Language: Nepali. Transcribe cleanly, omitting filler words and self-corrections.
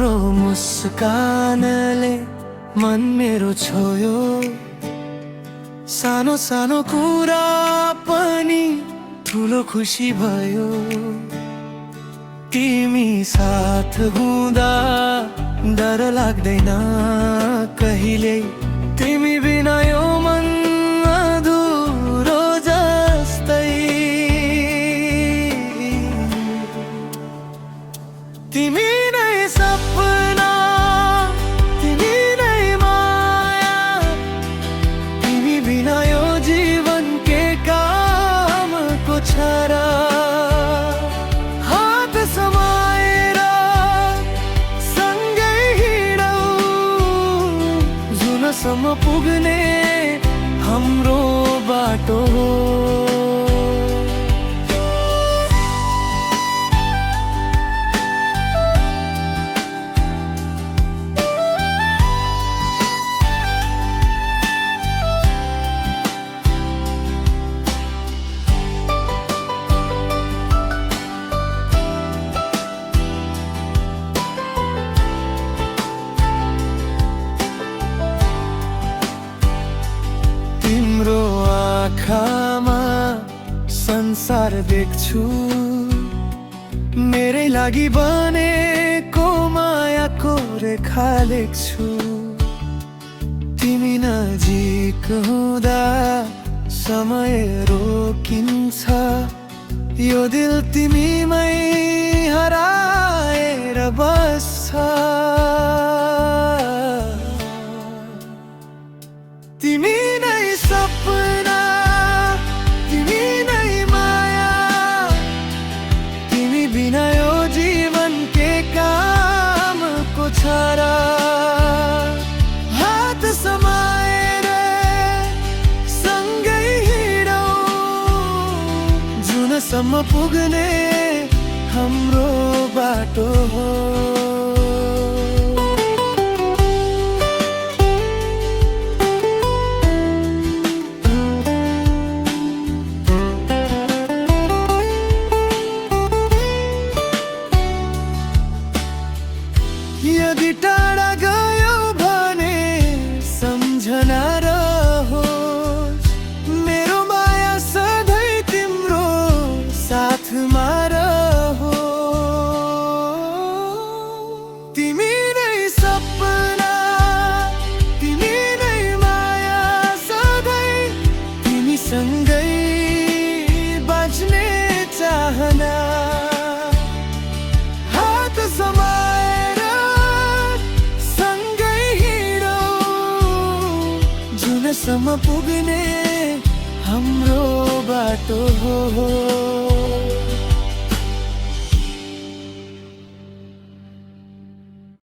तिम्रो मुस्कानले मन मेरो छोयो। सानो सानो कुरा पनि ठुलो खुसी भयो। तिमी साथ हुँदा डर लाग्दैन कहिले। तिमी बिना यो मन अधुरो जस्तै। तिमी नै सपना, तिमी नै माया। तिमी बिना यो जीवन के कामको छ र। हात समाएर सँगै हिँडौँ, जुनसम्म पुग्ने हाम्रो बाटो हो। तिम्रो आँखामा संसार देख्छु, मेरै लागि बनेको मायाको रेखा लेख्छु। तिमी नजिक हुँदा समय रोकिन्छ, यो दिल तिमीमै हराएर बस्छ। तिमी नै सपना, तिमी नै माया। तिमी बिना यो जीवन के कामको छ र। हात समाएर सँगै हिँडौँ, जुनसम्म पुग्ने हाम्रो बाटो हो। यदि टाढा गयो भने सम्झना रहोस्, मेरो माया सधैँ तिम्रो साथमा रहोस्। तिमी नै सपना, तिमी नै माया, सधैँ तिमीसँगै बाँच्ने चाहना। हात समाएर जुनसम्म पुग्ने हाम्रो बाटो हो।